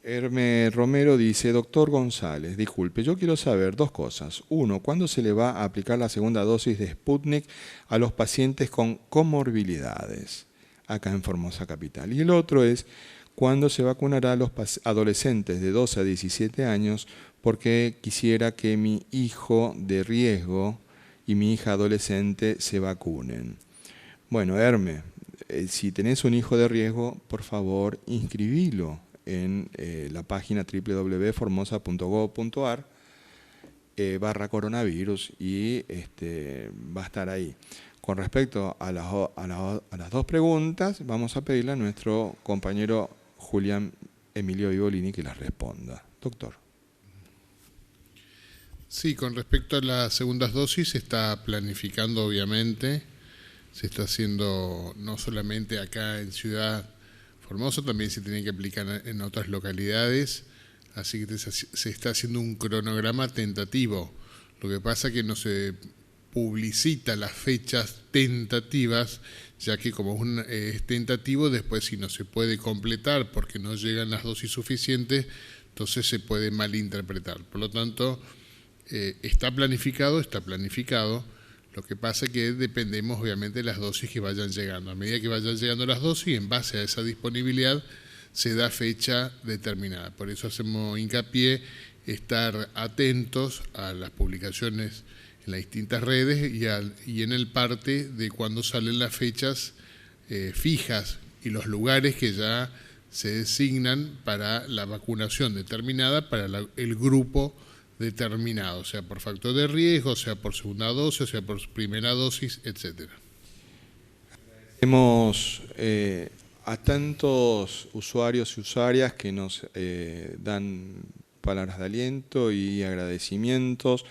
Herme Romero dice: doctor González, disculpe, yo quiero saber dos cosas. Uno, ¿cuándo se le va a aplicar la segunda dosis de Sputnik a los pacientes con comorbilidades acá en Formosa Capital? Y el otro es, ¿cuándo se vacunará a los adolescentes de 12 a 17 años? Porque quisiera que mi hijo de riesgo y mi hija adolescente se vacunen. Bueno, Herme, si tenés un hijo de riesgo, por favor, inscribilo en la página www.formosa.gov.ar /coronavirus y va a estar ahí. Con respecto a las dos preguntas, vamos a pedirle a nuestro compañero Julián Emilio Vivolini que las responda. Doctor. Sí, con respecto a las segundas dosis, se está planificando, obviamente, se está haciendo no solamente acá en Ciudad Formosa, también se tiene que aplicar en otras localidades, así que se está haciendo un cronograma tentativo. Lo que pasa es que no se publicita las fechas tentativas, ya que como es tentativo, después si no se puede completar porque no llegan las dosis suficientes, entonces se puede malinterpretar. Por lo tanto, está planificado. Lo que pasa es que dependemos obviamente de las dosis que vayan llegando. A medida que vayan llegando las dosis, en base a esa disponibilidad, se da fecha determinada. Por eso hacemos hincapié, estar atentos a las publicaciones en las distintas redes y en el parte de cuando salen las fechas fijas y los lugares que ya se designan para la vacunación determinada para el grupo determinado, sea por factor de riesgo, sea por segunda dosis, sea por primera dosis, etcétera. Tenemos a tantos usuarios y usuarias que nos dan palabras de aliento y agradecimientos.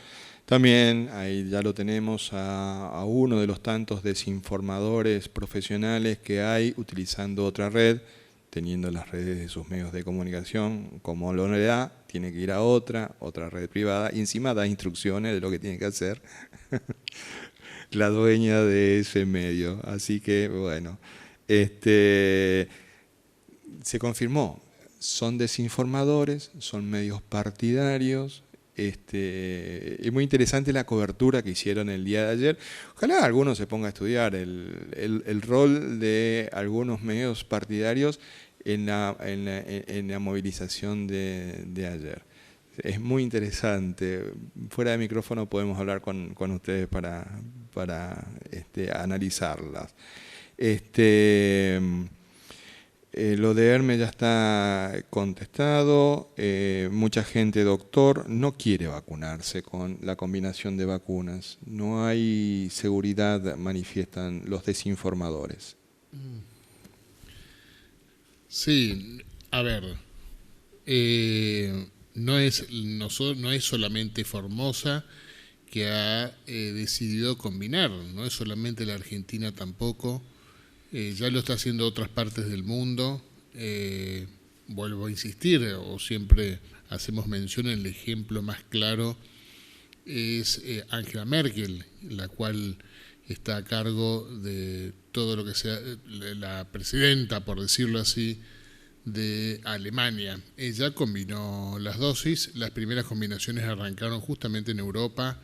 También ahí ya lo tenemos a uno de los tantos desinformadores profesionales que hay utilizando otra red, teniendo las redes de sus medios de comunicación, como lo le da, tiene que ir a otra red privada y encima da instrucciones de lo que tiene que hacer la dueña de ese medio. Así que, bueno, se confirmó, son desinformadores, son medios partidarios. Es muy interesante la cobertura que hicieron el día de ayer. Ojalá alguno se ponga a estudiar el rol de algunos medios partidarios en la movilización de ayer. Es muy interesante. Fuera de micrófono podemos hablar con ustedes para analizarlas. Lo de Herme ya está contestado. Mucha gente, doctor, no quiere vacunarse con la combinación de vacunas. No hay seguridad, manifiestan los desinformadores. Sí, a ver, no es solamente Formosa que ha decidido combinar, no es solamente la Argentina tampoco. Ya lo está haciendo otras partes del mundo. Vuelvo a insistir, o siempre hacemos mención, el ejemplo más claro es Angela Merkel, la cual está a cargo de todo lo que sea la presidenta, por decirlo así, de Alemania. Ella combinó las dosis. Las primeras combinaciones arrancaron justamente en Europa,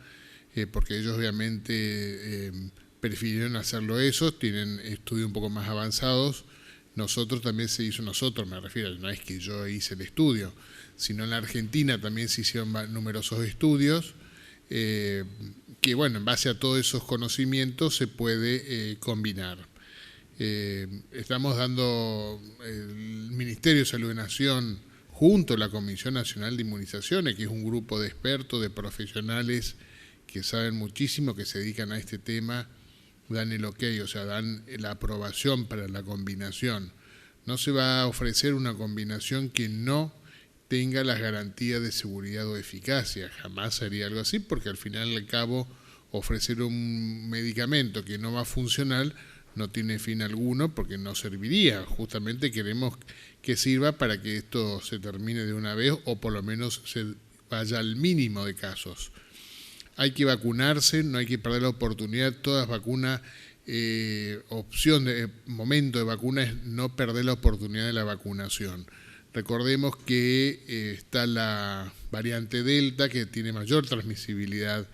porque ellos obviamente prefirieron hacerlo eso, tienen estudios un poco más avanzados. Nosotros también se hizo, me refiero, no es que yo hice el estudio, sino en la Argentina también se hicieron numerosos estudios, que bueno, en base a todos esos conocimientos se puede combinar. Estamos dando el Ministerio de Salud de Nación junto a la Comisión Nacional de Inmunizaciones, que es un grupo de expertos, de profesionales que saben muchísimo, que se dedican a este tema, dan el ok, o sea, dan la aprobación para la combinación. No se va a ofrecer una combinación que no tenga las garantías de seguridad o eficacia. Jamás sería algo así, porque al final y al cabo ofrecer un medicamento que no va a funcionar no tiene fin alguno porque no serviría. Justamente queremos que sirva para que esto se termine de una vez o por lo menos se vaya al mínimo de casos. Hay que vacunarse, no hay que perder la oportunidad. Todas vacunas, opción de momento de vacuna es no perder la oportunidad de la vacunación. Recordemos que está la variante Delta, que tiene mayor transmisibilidad,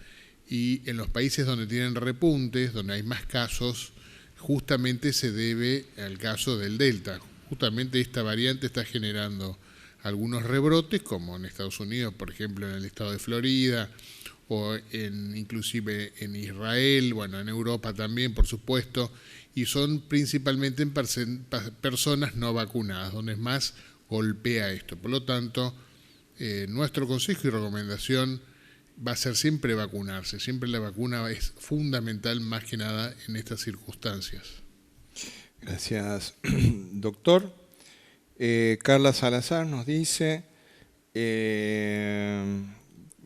y en los países donde tienen repuntes, donde hay más casos, justamente se debe al caso del Delta. Justamente esta variante está generando algunos rebrotes, como en Estados Unidos, por ejemplo, en el estado de Florida, o inclusive en Israel, bueno, en Europa también, por supuesto, y son principalmente en personas no vacunadas, donde más golpea esto. Por lo tanto, nuestro consejo y recomendación va a ser siempre vacunarse. Siempre la vacuna es fundamental, más que nada en estas circunstancias. Gracias, doctor. Carla Salazar nos dice,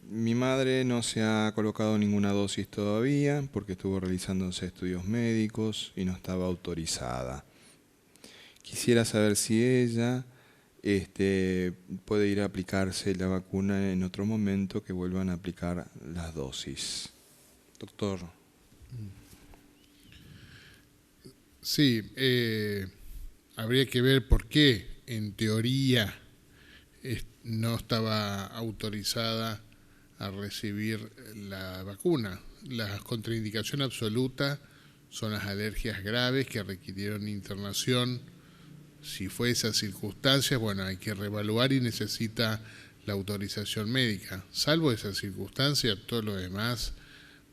mi madre no se ha colocado ninguna dosis todavía porque estuvo realizándose estudios médicos y no estaba autorizada. Quisiera saber si ella puede ir a aplicarse la vacuna en otro momento que vuelvan a aplicar las dosis. Doctor. Sí, habría que ver por qué, en teoría, no estaba autorizada a recibir la vacuna. La contraindicación absoluta son las alergias graves que requirieron internación. Si fue esas circunstancias, bueno, hay que reevaluar y necesita la autorización médica. Salvo esas circunstancias, todo lo demás,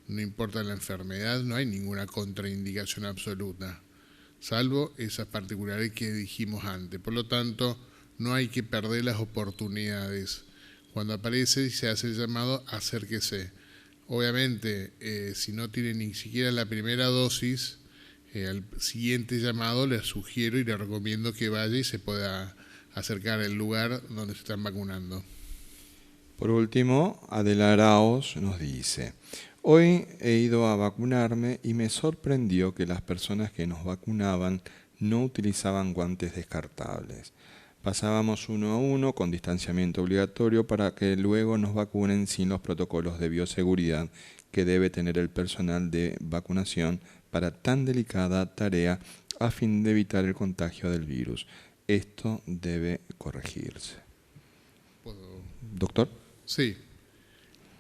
no importa la enfermedad, no hay ninguna contraindicación absoluta, salvo esas particulares que dijimos antes. Por lo tanto, no hay que perder las oportunidades. Cuando aparece y se hace el llamado, acérquese. Obviamente, si no tiene ni siquiera la primera dosis, al siguiente llamado le sugiero y le recomiendo que vaya y se pueda acercar al lugar donde se están vacunando. Por último, Adela Araos nos dice, hoy he ido a vacunarme y me sorprendió que las personas que nos vacunaban no utilizaban guantes descartables. Pasábamos uno a uno con distanciamiento obligatorio para que luego nos vacunen sin los protocolos de bioseguridad que debe tener el personal de vacunación para tan delicada tarea a fin de evitar el contagio del virus. Esto debe corregirse. ¿Doctor? Sí.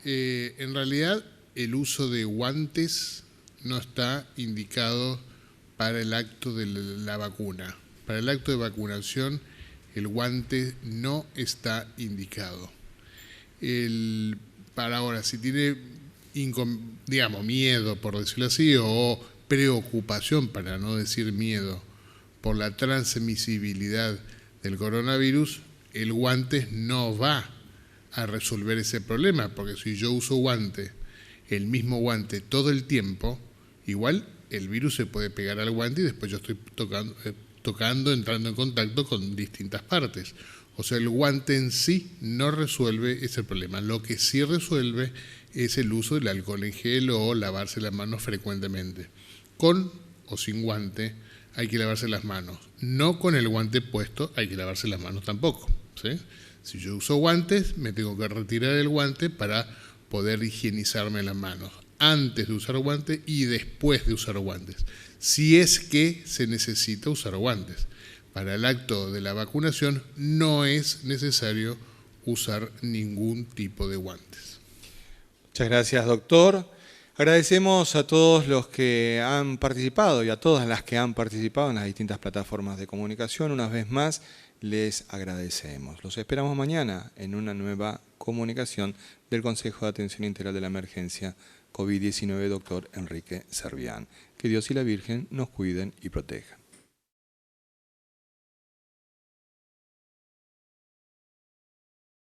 En realidad, el uso de guantes no está indicado para el acto de la vacuna. Para el acto de vacunación, el guante no está indicado. Para ahora, si tiene, miedo, por decirlo así, o preocupación, para no decir miedo, por la transmisibilidad del coronavirus, el guante no va a resolver ese problema, porque si yo uso el mismo guante todo el tiempo, igual el virus se puede pegar al guante y después yo estoy entrando en contacto con distintas partes. O sea, el guante en sí no resuelve ese problema. Lo que sí resuelve es el uso del alcohol en gel o lavarse las manos frecuentemente. Con o sin guante hay que lavarse las manos. No con el guante puesto hay que lavarse las manos tampoco, ¿sí? Si yo uso guantes, me tengo que retirar el guante para poder higienizarme las manos. Antes de usar guantes y después de usar guantes. Si es que se necesita usar guantes. Para el acto de la vacunación no es necesario usar ningún tipo de guantes. Muchas gracias, doctor. Agradecemos a todos los que han participado y a todas las que han participado en las distintas plataformas de comunicación. Una vez más, les agradecemos. Los esperamos mañana en una nueva comunicación del Consejo de Atención Integral de la Emergencia COVID-19, doctor Enrique Servián. Que Dios y la Virgen nos cuiden y protejan.